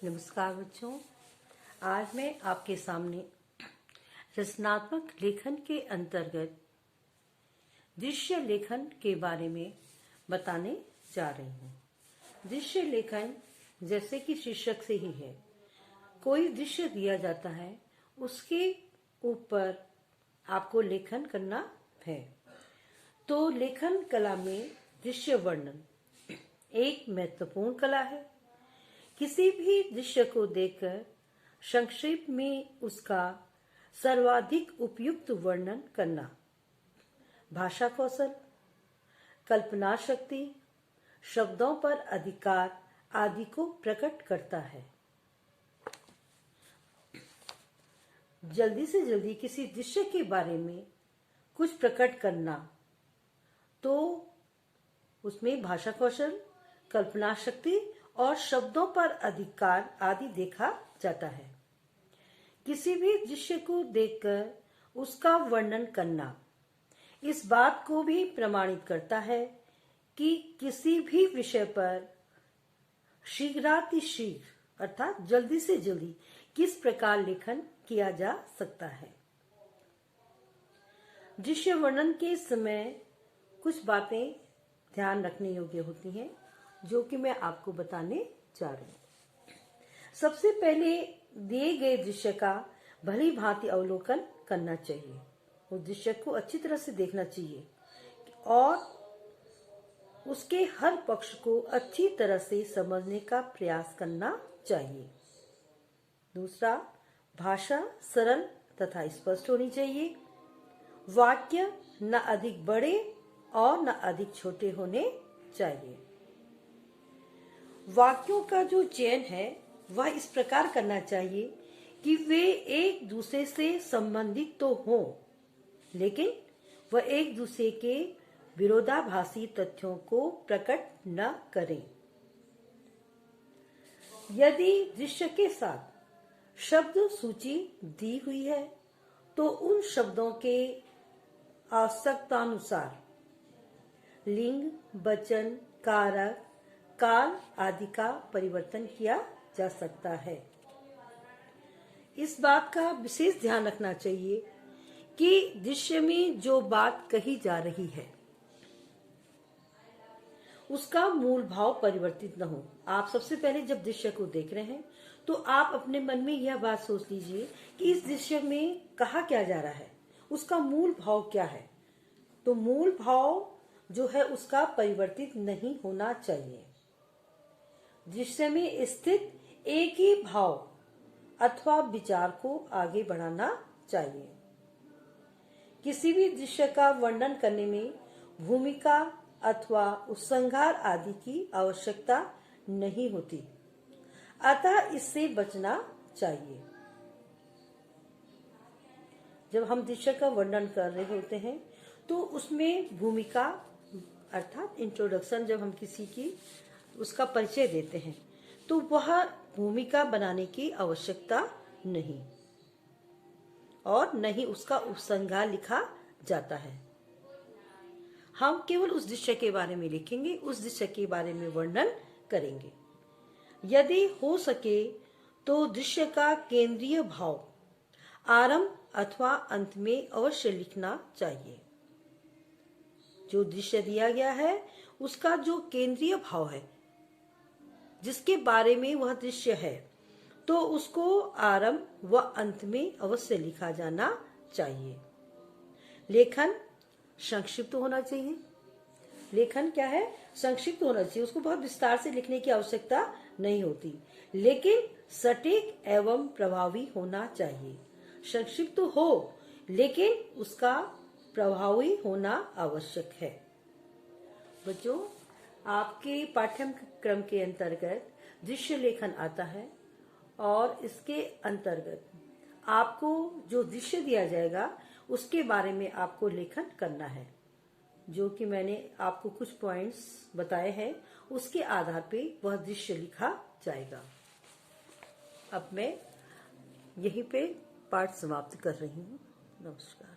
नमस्कार बच्चों। आज मैं आपके सामने रचनात्मक लेखन के अंतर्गत दृश्य लेखन के बारे में बताने जा रही हूँ। दृश्य लेखन जैसे कि शीर्षक से ही है, कोई दृश्य दिया जाता है, उसके ऊपर आपको लेखन करना है। तो लेखन कला में दृश्य वर्णन एक महत्वपूर्ण कला है। किसी भी दृश्य को देखकर संक्षेप में उसका सर्वाधिक उपयुक्त वर्णन करना भाषा कौशल, कल्पना शक्ति, शब्दों पर अधिकार आदि को प्रकट करता है। जल्दी से जल्दी किसी दृश्य के बारे में कुछ प्रकट करना, तो उसमें भाषा कौशल, कल्पना शक्ति और शब्दों पर अधिकार आदि देखा जाता है। किसी भी दृश्य को देखकर उसका वर्णन करना इस बात को भी प्रमाणित करता है कि किसी भी विषय पर शीघ्रातिशीघ्र अर्थात जल्दी से जल्दी किस प्रकार लेखन किया जा सकता है। दृश्य वर्णन के समय कुछ बातें ध्यान रखने योग्य होती हैं, जो कि मैं आपको बताने जा रही हूँ। सबसे पहले दिए गए दृश्य का भली भांति अवलोकन करना चाहिए। उस दृश्य को अच्छी तरह से देखना चाहिए और उसके हर पक्ष को अच्छी तरह से समझने का प्रयास करना चाहिए। दूसरा, भाषा सरल तथा स्पष्ट होनी चाहिए। वाक्य न अधिक बड़े और न अधिक छोटे होने चाहिए। वाक्यों का जो चयन है वह इस प्रकार करना चाहिए कि वे एक दूसरे से संबंधित तो हों, लेकिन वह एक दूसरे के विरोधाभासी तथ्यों को प्रकट न करें। यदि दृश्य के साथ शब्द सूची दी हुई है, तो उन शब्दों के आवश्यकतानुसार लिंग, वचन, कारक, काल आदि का परिवर्तन किया जा सकता है। इस बात का विशेष ध्यान रखना चाहिए कि दृश्य में जो बात कही जा रही है उसका मूल भाव परिवर्तित न हो। आप सबसे पहले जब दृश्य को देख रहे हैं तो आप अपने मन में यह बात सोच लीजिए कि इस दृश्य में कहा क्या जा रहा है, उसका मूल भाव क्या है। तो मूल भाव जो है उसका परिवर्तित नहीं होना चाहिए। दृश्य में स्थित एक ही भाव अथवा विचार को आगे बढ़ाना चाहिए। किसी भी दृश्य का वर्णन करने में भूमिका अथवा उपसंहार आदि की आवश्यकता नहीं होती, अतः इससे बचना चाहिए। जब हम दृश्य का वर्णन कर रहे होते हैं तो उसमें भूमिका अर्थात इंट्रोडक्शन, जब हम किसी की उसका परिचय देते हैं तो वह भूमिका बनाने की आवश्यकता नहीं और न ही उसका उपसंहार लिखा जाता है। हम केवल उस दृश्य के बारे में लिखेंगे, उस दृश्य के बारे में वर्णन करेंगे। यदि हो सके तो दृश्य का केंद्रीय भाव आरंभ अथवा अंत में अवश्य लिखना चाहिए। जो दृश्य दिया गया है उसका जो केंद्रीय भाव है, जिसके बारे में वह दृश्य है, तो उसको आरंभ व अंत में अवश्य लिखा जाना चाहिए। लेखन संक्षिप्त होना चाहिए। लेखन क्या है? संक्षिप्त होना चाहिए। उसको बहुत विस्तार से लिखने की आवश्यकता नहीं होती, लेकिन सटीक एवं प्रभावी होना चाहिए। संक्षिप्त हो लेकिन उसका प्रभावी होना आवश्यक है। बच्चों, आपके पाठ्यक्रम के अंतर्गत दृश्य लेखन आता है और इसके अंतर्गत आपको जो दृश्य दिया जाएगा उसके बारे में आपको लेखन करना है, जो कि मैंने आपको कुछ पॉइंट्स बताए हैं, उसके आधार पे वह दृश्य लिखा जाएगा। अब मैं यहीं पे पाठ समाप्त कर रही हूँ। नमस्कार।